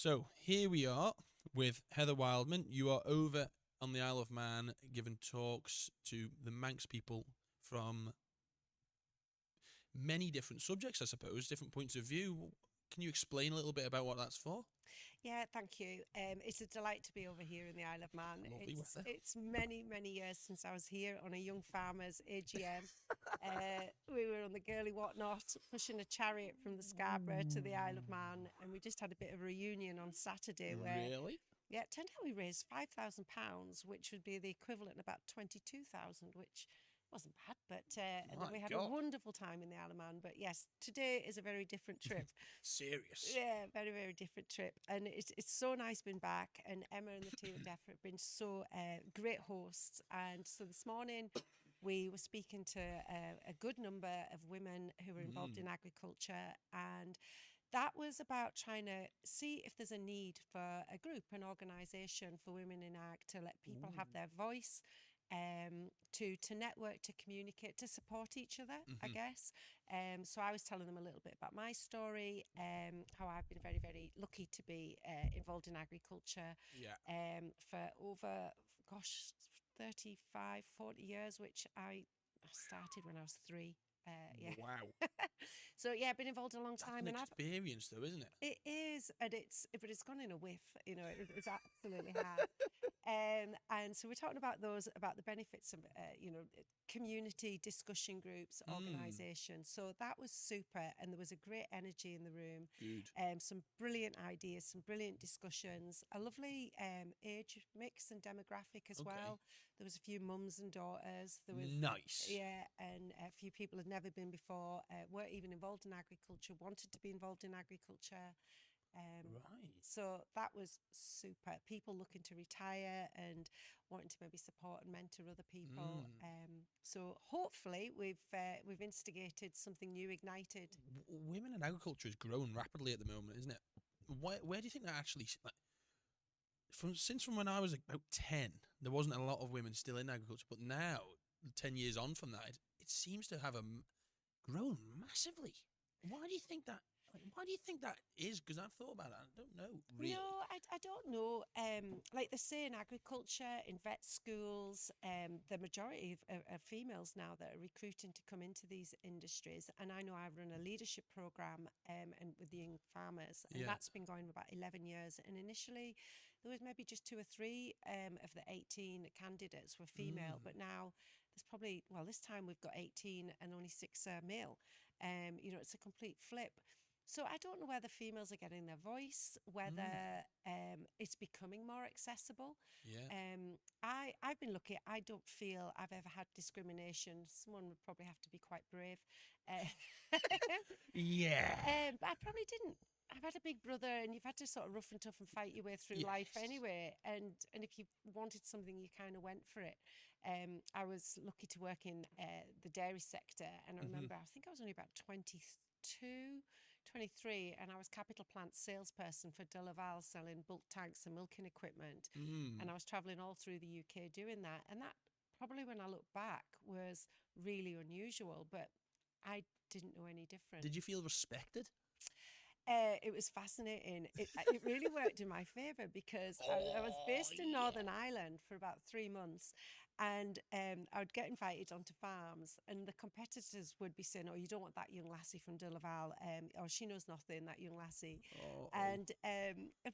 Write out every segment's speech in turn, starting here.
So here we are with Heather Wildman. You are over on the Isle of Man giving talks to the Manx people from many different subjects, I suppose, different points of view. Can you explain a little bit about what that's for? Yeah, thank you. It's a delight to be over here in the Isle of Man. Lovely weather. It's many years since I was here on a young farmer's AGM. We were on the girly whatnot, pushing a chariot from the Scarborough to the Isle of Man, and we just had a bit of a reunion on Saturday where, Really? yeah, it turned out we raised £5,000, which would be the equivalent of about 22,000, which wasn't bad. But and then My we had a God. wonderful time in the Isle of Man. But yes, today is a very different trip. Serious. Yeah, very different trip, and it's so nice being back. And Emma and the team at DEF have been so great hosts. And so this morning, we were speaking to a good number of women who were involved in agriculture, and that was about trying to see if there's a need for a group, an organisation for women in ag to let people have their voice, to network, to communicate, to support each other, I guess. So I was telling them a little bit about my story, how I've been very lucky to be involved in agriculture Yeah. for over, 35, 40 years, which I started when I was 3. Yeah. Wow. So yeah, I've been involved a long That's time, an and I've experience, though, isn't it? it is, and but it's gone in a whiff. It's absolutely has. And so we're talking about about the benefits of, community discussion groups, organisations. So that was super, and there was a great energy in the room. Good. Some brilliant ideas, some brilliant discussions, a lovely age mix and demographic as Okay. well. There was a few mums and daughters. There was Nice. yeah, and a few people had never been before, weren't even involved in agriculture, wanted to be involved in agriculture. Right. So that was super. People looking to retire and wanting to maybe support and mentor other people. So hopefully we've instigated something new, ignited. Women in agriculture has grown rapidly at the moment, isn't it? Where do you think that actually, like, from when I was about 10, there wasn't a lot of women still in agriculture, but now, 10 years on from that, it seems to have grown massively. Why do you think that? Like, why do you think that is? Because I've thought about it. I don't know really. No, I don't know. Like they say in agriculture, in vet schools, the majority of females now that are recruiting to come into these industries. And I know I run a leadership program and with the young farmers, and Yeah. that's been going for about 11 years. And initially, there was maybe just 2 or 3 of the 18 candidates were female, but now there's probably, well, this time we've got 18 and only 6 are male. It's a complete flip. So I don't know whether females are getting their voice, whether it's becoming more accessible. Yeah. I've been lucky. I don't feel I've ever had discrimination. Someone would probably have to be quite brave. Uh, Yeah. but I probably didn't. I've had a big brother, and you've had to sort of rough and tough and fight your way through life Yes. anyway. And if you wanted something, you kind of went for it. I was lucky to work in the dairy sector, and I remember I think I was only about 22, 23, and I was capital plant salesperson for De Laval, selling bulk tanks and milking equipment. And I was traveling all through the UK doing that. And that probably, when I look back, was really unusual, but I didn't know any different. Did you feel respected? It was fascinating. It really worked in my favour because I was Oh based in yeah. Northern Ireland for about 3 months, and I would get invited onto farms, and the competitors would be saying, "Oh, you don't want that young lassie from De Laval, or she knows nothing, that young lassie." Oh. And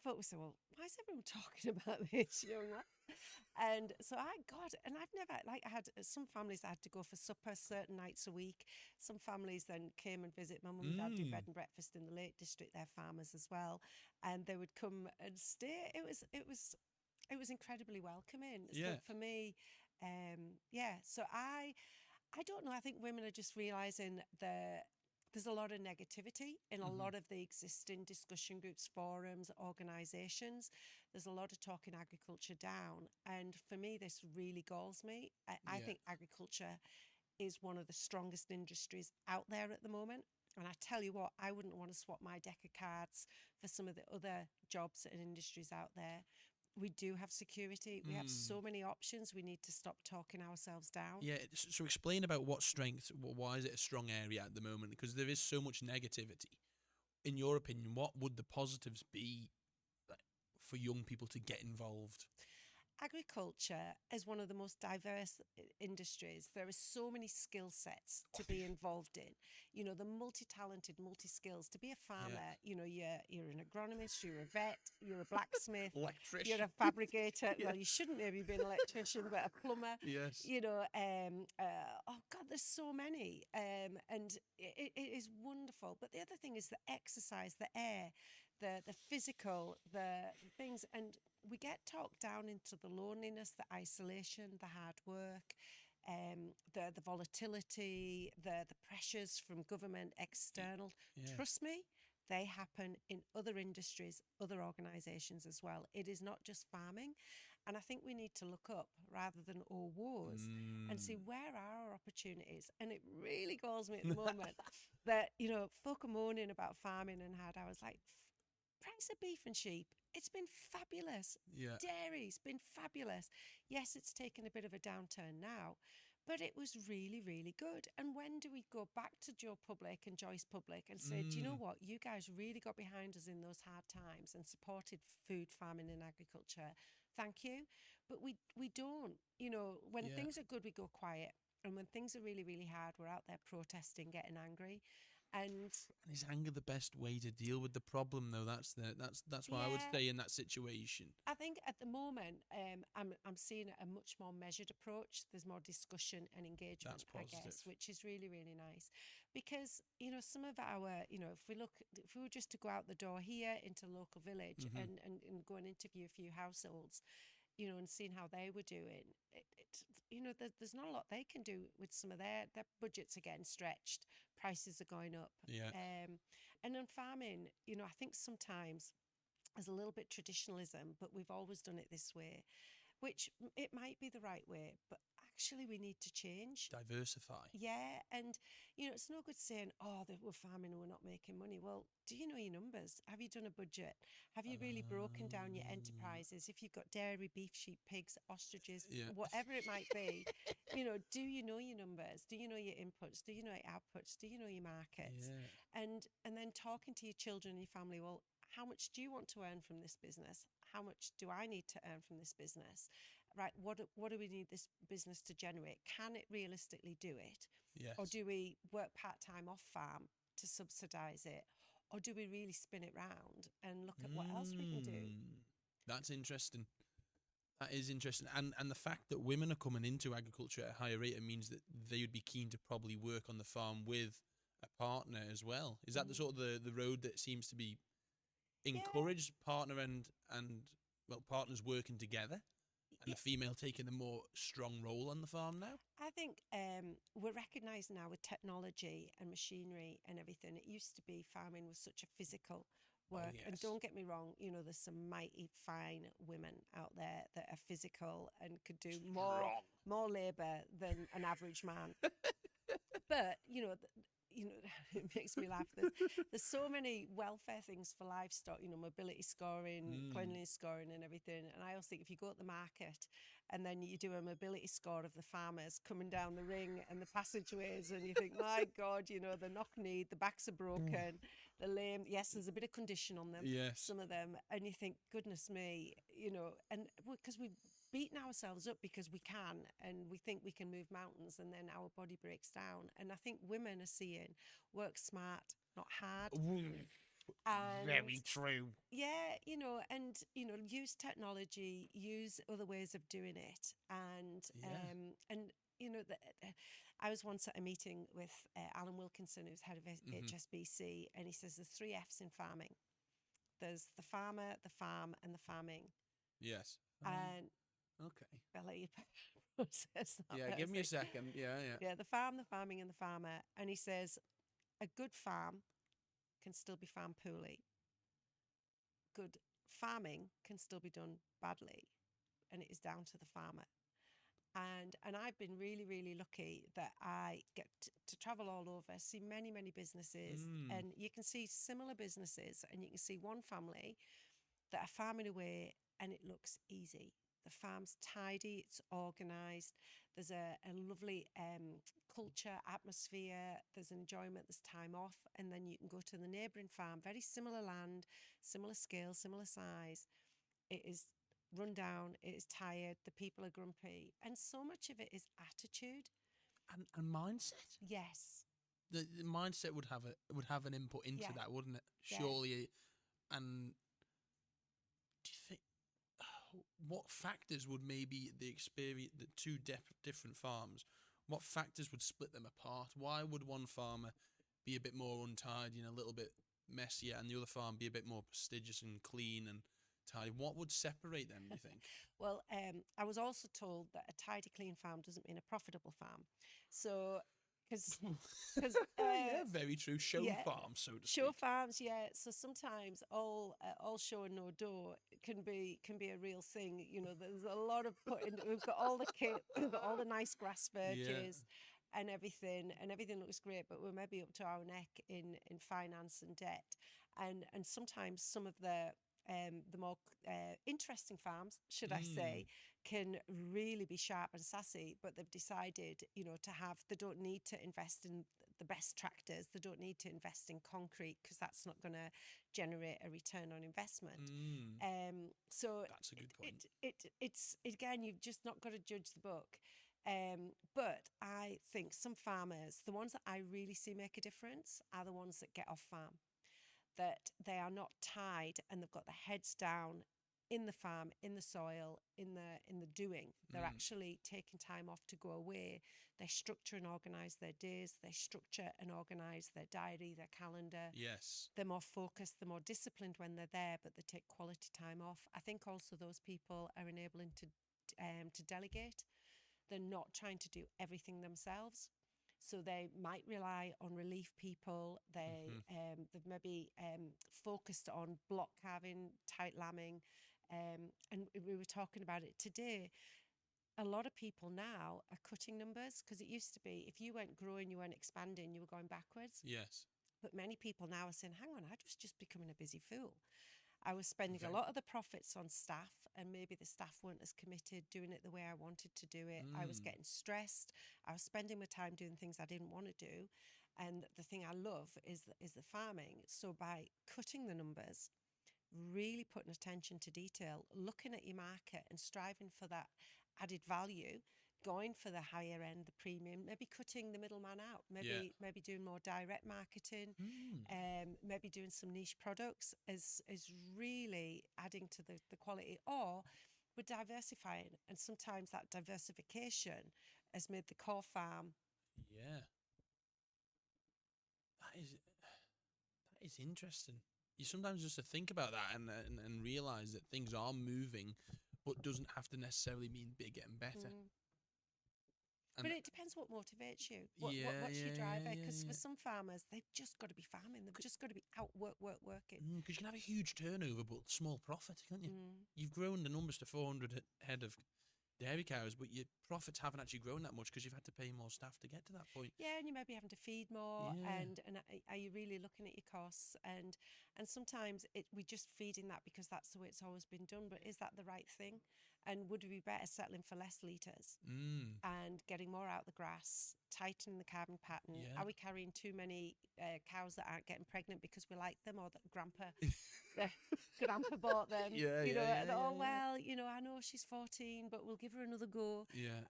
folk would say, "Well, why is everyone talking about this young lassie?" And so and I've never, like, I had some families I had to go for supper certain nights a week. Some families then came and visit. My mum and dad do bed and breakfast in the Lake District. They're farmers as well, and they would come and stay. It was incredibly welcoming. So Yeah. for me, yeah. So I don't know. I think women are just realizing there's a lot of negativity in a lot of the existing discussion groups, forums, organisations. There's a lot of talking agriculture down. And for me, this really galls me. I Yeah. think agriculture is one of the strongest industries out there at the moment. And I tell you what, I wouldn't want to swap my deck of cards for some of the other jobs and industries out there. We do have security. We have so many options. We need to stop talking ourselves down. Yeah. So explain about what strength. Why is it a strong area at the moment? Because there is so much negativity. In your opinion, what would the positives be for young people to get involved? Agriculture is one of the most diverse industries. There are so many skill sets to be involved in. You know, the multi-talented, multi-skills. To be a farmer, you know, you're an agronomist, you're a vet, you're a blacksmith, Electrician. you're a fabricator. Yeah. Well, you shouldn't maybe be an electrician, but a plumber. Yes. You know, oh God, there's so many, and it is wonderful. But the other thing is the exercise, the air, the physical, the things, and we get talked down into the loneliness, the isolation, the hard work, the volatility, the pressures from government, external. Yeah. Trust me, they happen in other industries, other organisations as well. It is not just farming. And I think we need to look up rather than all woes and see where are our opportunities. And it really galls me at the moment that, you know, folk are moaning about farming and hard hours. Like, price of beef and sheep, it's been fabulous. Yeah. Dairy's been fabulous. Yes, it's taken a bit of a downturn now, but it was really, really good. And when do we go back to Joe Public and Joyce Public and say, do you know what? You guys really got behind us in those hard times and supported food, farming and agriculture. Thank you. But we don't. You know, when things are good, we go quiet. And when things are really, really hard, we're out there protesting, getting angry. And is anger the best way to deal with the problem, though? That's what I would say in that situation. I think at the moment, I'm seeing a much more measured approach. There's more discussion and engagement, I guess, which is really, really nice. Because, you know, some of our, you know, if we were just to go out the door here into a local village and go and interview a few households, you know, and seeing how they were doing, you know, there's not a lot they can do with some of their budgets are getting stretched, prices are going up. Yeah. And in farming, you know, I think sometimes there's a little bit traditionalism, but we've always done it this way, which it might be the right way, but actually we need to change. Diversify. Yeah, and you know, it's no good saying, oh, that we're farming and we're not making money. Well, do you know your numbers? Have you done a budget? Have you really broken down your enterprises? If you've got dairy, beef, sheep, pigs, ostriches, whatever it might be, you know, do you know your numbers? Do you know your inputs? Do you know your outputs? Do you know your markets? Yeah. And then talking to your children and your family, well, how much do you want to earn from this business? How much do I need to earn from this business? Right, what do we need this business to generate? Can it realistically do it? Yes. Or do we work part-time off farm to subsidise it? Or do we really spin it round and look at what else we can do? That's interesting. That is interesting. And the fact that women are coming into agriculture at a higher rate, it means that they would be keen to probably work on the farm with a partner as well. Is that the sort of the road that seems to be encouraged, partner and well, partners working together? And the female taking a more strong role on the farm now? I think we're recognising now with technology and machinery and everything. It used to be farming was such a physical work. And don't get me wrong, you know, there's some mighty fine women out there that are physical and could do more labour than an average man. But, you know, it makes me laugh. There's so many welfare things for livestock, you know, mobility scoring, cleanliness scoring and everything. And I always think if you go to the market and then you do a mobility score of the farmers coming down the ring and the passageways and you think, my God, you know, they're knock-kneed, the backs are broken, they're lame. Yes, there's a bit of condition on them, some of them. And you think, goodness me, you know, and because we've beaten ourselves up because we can and we think we can move mountains and then our body breaks down. And I think women are seeing work smart, not hard. And very true. Yeah, you know, and you know, use technology, use other ways of doing it, and you know, I was once at a meeting with Alan Wilkinson, who's head of HSBC, and he says there's 3 F's in farming. There's the farmer, the farm, and the farming. Yes. And okay, I'll let you process that. Yeah, give me a second. Yeah. Yeah, the farm, the farming, and the farmer. And he says a good farm can still be farmed poorly. Good farming can still be done badly, and it is down to the farmer. And I've been really, really lucky that I get to travel all over, see many, many businesses, and you can see similar businesses, and you can see one family that are farming away, and it looks easy. The farm's tidy, it's organised, there's a lovely culture, atmosphere, there's enjoyment, there's time off, and then you can go to the neighbouring farm, very similar land, similar scale, similar size, it is run down, it is tired, the people are grumpy, and so much of it is attitude. And mindset. Yes. The mindset would have an input into Yeah. that, wouldn't it? Yeah. Surely. And do you think what factors would maybe the experience the two different farms? What factors would split them apart? Why would one farmer be a bit more untidy and a little bit messier, and the other farm be a bit more prestigious and clean and tidy? What would separate them, do you think? Well, I was also told that a tidy, clean farm doesn't mean a profitable farm. So, because Yeah, very true. Show yeah, farms, so to show speak. farms, yeah. So sometimes all show and no dough can be a real thing. You know, there's a lot of putting. We've got all the kit, we've got all the nice grass Yeah. verges, and everything looks great. But we're maybe up to our neck in finance and debt, and sometimes some of the more interesting farms, should I say, can really be sharp and sassy, but they've decided, they don't need to invest in the best tractors. They don't need to invest in concrete because that's not going to generate a return on investment. So That's a good point. it's again, you've just not got to judge the book. But I think some farmers, the ones that I really see make a difference, are the ones that get off farm, that they are not tied and they've got their heads down in the farm, in the soil, in the doing. They're actually taking time off to go away. They structure and organise their days. They structure and organise their diary, their calendar. Yes. They're more focused, they're more disciplined when they're there, but they take quality time off. I think also those people are enabling to delegate. They're not trying to do everything themselves. So they might rely on relief people. They've maybe focused on block calving, tight lambing, and we were talking about it today. A lot of people now are cutting numbers, because it used to be if you weren't growing, you weren't expanding, you were going backwards. Yes. But many people now are saying, hang on, I was just becoming a busy fool. I was spending a Very- lot of the profits on staff, and maybe the staff weren't as committed, doing it the way I wanted to do it. I was getting stressed. I was spending my time doing things I didn't want to do. And the thing I love is the farming. So by cutting the numbers, really putting attention to detail, looking at your market and striving for that added value, going for the higher end, the premium, maybe cutting the middleman out, maybe doing more direct marketing, maybe doing some niche products is really adding to the quality. Or we're diversifying, and sometimes that diversification has made the core farm. Yeah. That is interesting. You sometimes just to think about that and realize that things are moving, but doesn't have to necessarily mean bigger and better. But it depends what motivates you. What's Yeah, your driver? yeah, Because yeah. for some farmers, they've just got to be farming. They've just got to be out working. Because you can have a huge turnover but small profit, can't you? You've grown the numbers to 400 head of dairy cows, but your profits haven't actually grown that much because you've had to pay more staff to get to that point. Yeah, and you may be having to feed more, Yeah. and are you really looking at your costs? And sometimes we're just feeding that because that's the way it's always been done. But is that the right thing? And would we be better settling for less litres and getting more out the grass, tightening the calving pattern? Yeah. Are we carrying too many cows that aren't getting pregnant because we like them, or that grandpa bought them? Well, I know she's 14, but we'll give her another go. Yeah.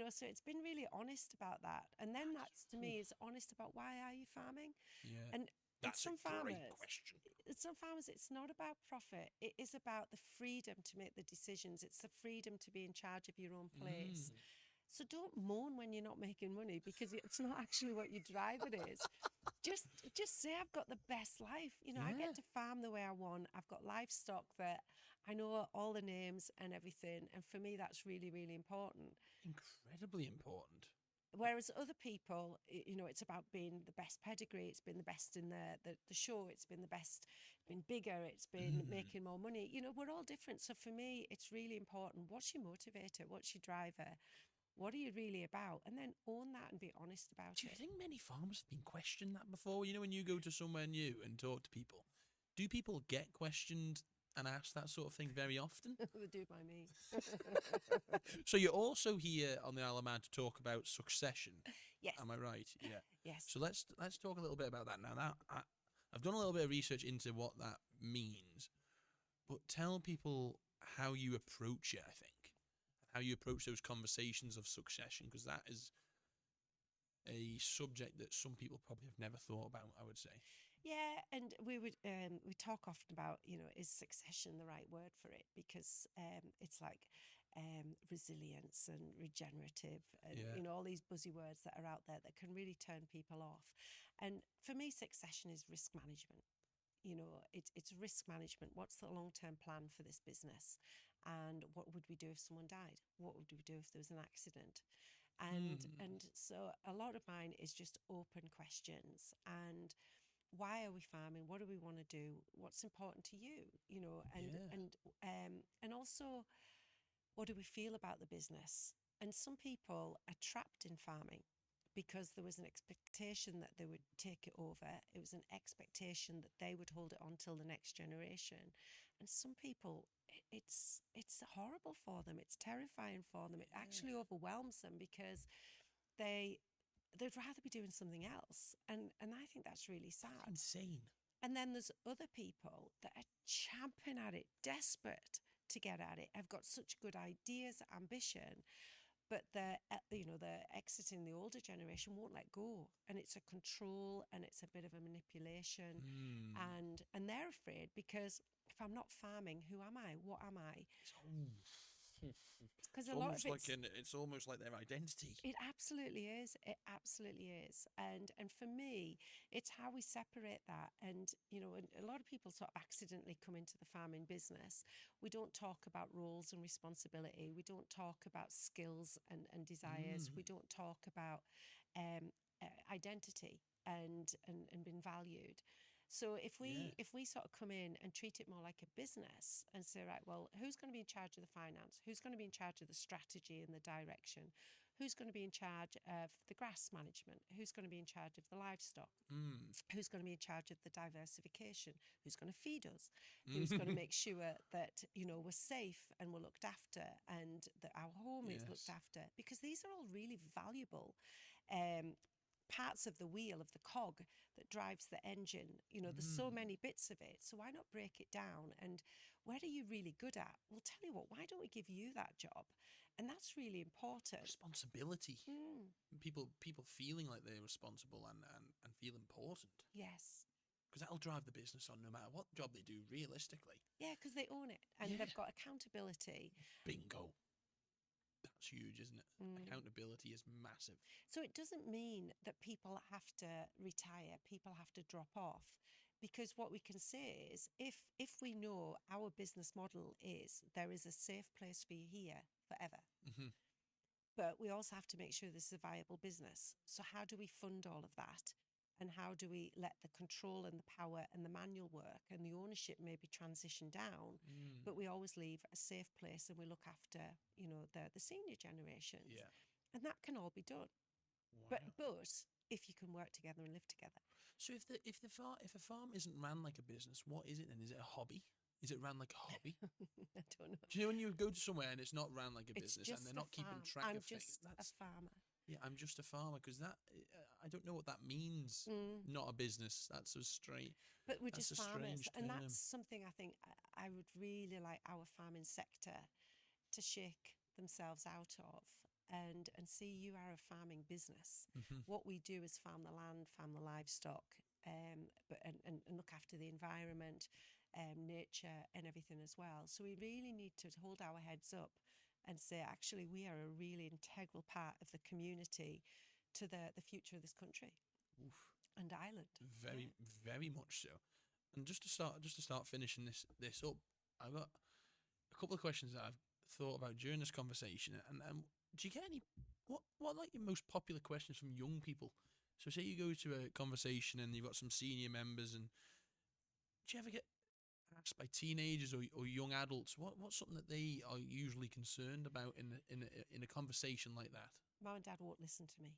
So it's been really honest about that. And then that's, to me, is honest about why are you farming? Yeah. And That's some a great farmers, question. some farmers, it's not about profit. It is about the freedom to make the decisions. It's the freedom to be in charge of your own place. So don't moan when you're not making money, because it's not actually what your driver is. Just say, I've got the best life. I get to farm the way I want. I've got livestock that I know all the names and everything. And for me, that's really, really important. Incredibly important. Whereas other people, it's about being the best pedigree. It's been the best in the show. It's been the best, been bigger. It's been making more money. We're all different. So for me, it's really important. What's your motivator? What's your driver? What are you really about? And then own that and be honest about it. Do you think many farmers have been questioned that before? When you go to somewhere new and talk to people, do people get questioned and asked that sort of thing very often? They do by me. So you're also here on the Isle of Man to talk about succession. Yes. Am I right? Yeah. Yes. So let's talk a little bit about that now. I've done a little bit of research into what that means, But tell people how you approach it, I think. How you approach those conversations of succession, because that is a subject that some people probably have never thought about, I would say. Yeah, and we talk often about, is succession the right word for it? Because it's like resilience and regenerative, and Yeah. all these buzzy words that are out there that can really turn people off. And for me, succession is risk management. It's risk management. What's the long-term plan for this business? And what would we do if someone died? What would we do if there was an accident? And so a lot of mine is just open questions. And why are we farming? What do we want to do? What's important to you? Yeah. And also, what do we feel about the business? And some people are trapped in farming because there was an expectation that they would take it over. It was an expectation that they would hold it on till the next generation. And some people, it's horrible for them. It's terrifying for them. It actually overwhelms them because they'd rather be doing something else. And I think that's really That's sad. insane. And then there's other people that are champing at it, desperate to get at it, have got such good ideas, ambition, but they're exiting. The older generation won't let go, and it's a control and it's a bit of a manipulation, and they're afraid because if I'm not farming, who am I? What am I? Because a lot of It's almost like their identity. it absolutely is. It absolutely is. And for me, it's how we separate that. And and a lot of people sort of accidentally come into the farming business. We don't talk about roles and responsibility. We don't talk about skills and desires. We don't talk about identity and being valued. So if we sort of come in and treat it more like a business and say, right, well, who's going to be in charge of the finance? Who's going to be in charge of the strategy and the direction? Who's going to be in charge of the grass management? Who's going to be in charge of the livestock? Who's going to be in charge of the diversification? Who's going to feed us? Who's going to make sure that we're safe and we're looked after, and that our home is looked after? Because these are all really valuable parts of the wheel, of the cog that drives the engine. There's so many bits of it, so why not break it down? And where are you really good at? Well, tell you what, why don't we give you that job? And that's really important. Responsibility. People feeling like they're responsible and feel important, Yes. because that'll drive the business on no matter what job they do, realistically. Yeah, because they own it and they've got accountability. Bingo. That's huge, isn't it? Accountability is massive. So it doesn't mean that people have to retire, people have to drop off, because what we can say is if we know our business model is there is a safe place for you here forever, but we also have to make sure this is a viable business. So how do we fund all of that? And how do we let the control and the power and the manual work and the ownership maybe transition down, but we always leave a safe place and we look after, the senior generations. Yeah. And that can all be done. Wow. But if you can work together and live together. So if a farm isn't ran like a business, what is it then? Is it a hobby? Is it ran like a hobby? I don't know. Do you know when you go to somewhere and it's not ran like a It's business and just they're a not keeping farm. track I'm of things? just a farmer. Yeah, I'm just a farmer, because that I don't know what that means. Not a business. That's a strange. But we're That's just a farmers, strange and term. that's something I think I would really like our farming sector to shake themselves out of, and see you are a farming business. What we do is farm the land, farm the livestock, but and look after the environment, nature, and everything as well. So we really need to hold our heads up and say, actually, we are a really integral part of the community to the future of this country. Oof. And Ireland. Very, very much so. And just to start finishing this up, I've got a couple of questions that I've thought about during this conversation. And do you get any what like your most popular questions from young people? So say you go to a conversation and you've got some senior members, and do you ever get asked by teenagers or young adults what's something that they are usually concerned about in a conversation like that? Mum and Dad won't listen to me.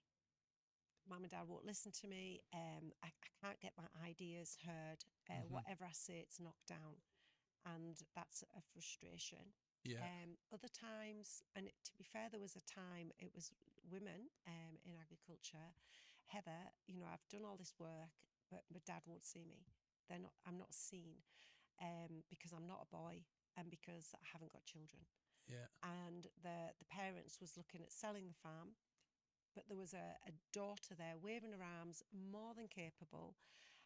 Mum and Dad won't listen to me. I can't get my ideas heard. Whatever I say, it's knocked down. And that's a frustration. Yeah. Other times, and to be fair, there was a time it was women in agriculture. Heather, I've done all this work, but Dad won't see me. I'm not seen. because I'm not a boy and because I haven't got children. Yeah. And the parents was looking at selling the farm, but there was a daughter there waving her arms, more than capable,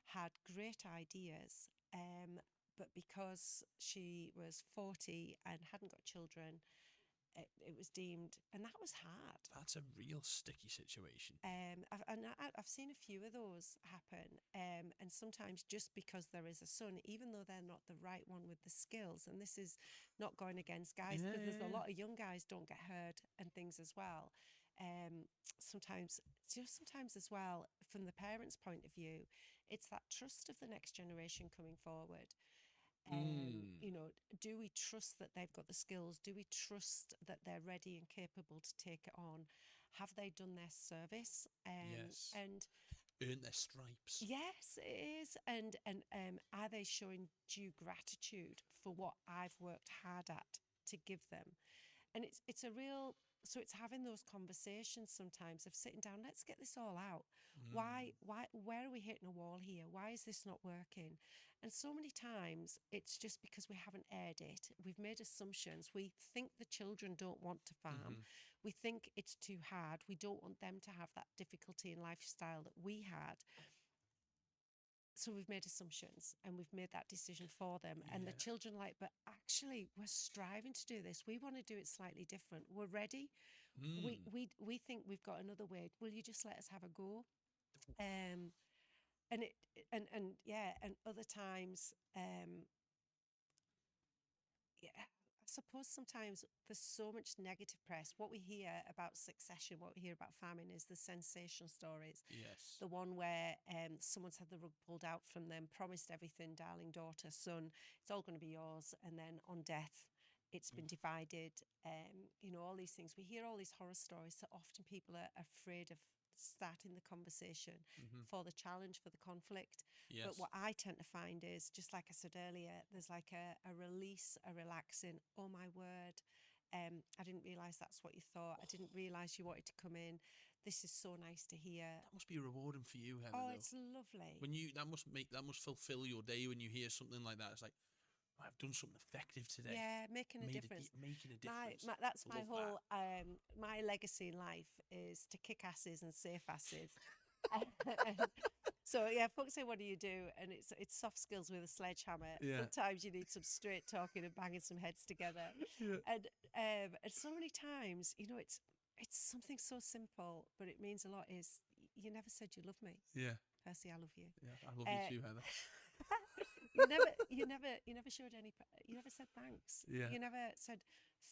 had great ideas, but because she was 40 and hadn't got children, it was deemed, and that was hard. That's a real sticky situation. I've seen a few of those happen, and sometimes just because there is a son, even though they're not the right one with the skills, and this is not going against guys, because there's a lot of young guys don't get heard and things as well. Sometimes as well, from the parents' point of view, it's that trust of the next generation coming forward. You know, do we trust that they've got the skills? Do we trust that they're ready and capable to take it on? Have they done their service? Yes. And Earn their stripes. yes, it is. And are they showing due gratitude for what I've worked hard at to give them? And it's a real, so it's having those conversations sometimes of sitting down, let's get this all out. Why, where are we hitting a wall here? Why is this not working? And so many times it's just because we haven't aired it. We've made assumptions. We think the children don't want to farm. We think it's too hard. We don't want them to have that difficulty in lifestyle that we had. So we've made assumptions and we've made that decision for them. And the children are like, but actually we're striving to do this. We want to do it slightly different. We're ready. We think we've got another way. Will you just let us have a go? And other times, I suppose sometimes there's so much negative press. What we hear about succession, what we hear about farming is the sensational stories. Yes. The one where someone's had the rug pulled out from them, promised everything, darling daughter, son, it's all going to be yours. And then on death, it's been divided. You know, all these things. We hear all these horror stories. So often people are afraid of starting the conversation for the challenge, for the conflict. Yes. But what I tend to find is, just like I said earlier, there's like a release, a relaxing, oh my word, I didn't realise that's what you thought. I didn't realise you wanted to come in. This is so nice to hear. That must be rewarding for you, Heather. Oh, though. it's lovely. When you that must fulfill your day when you hear something like that. It's like, I've done something effective today. Yeah, making a difference. Making a difference. That's my Love whole my legacy in life is to kick asses and save asses. So yeah, folks say, what do you do? And it's soft skills with a sledgehammer. Yeah. Sometimes you need some straight talking and banging some heads together. Yeah. And so many times, you know, it's something so simple, but it means a lot. Is you never said you love me. Yeah. Percy, I love you. Yeah, I love you too, Heather. You never showed any. You never said thanks. Yeah. You never said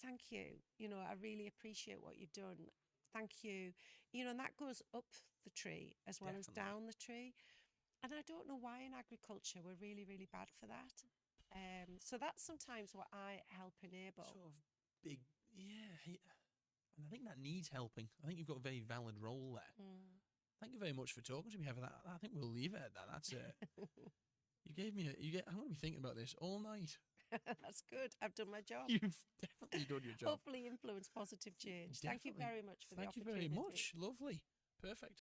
thank you. You know, I really appreciate what you've done. Thank you. You know, and that goes up the tree as well as down the tree. And I don't know why in agriculture we're really, really bad for that. So that's sometimes what I help enable. Sort of big, yeah. And I think that needs helping. I think you've got a very valid role there. Thank you very much for talking to me, Heather. I think we'll leave it at that. That's it. You gave me I'm going to be thinking about this all night. That's good. I've done my job. You've definitely done your job. Hopefully influence positive change. Definitely. Thank you very much for the opportunity. Thank you very much. Lovely. Perfect.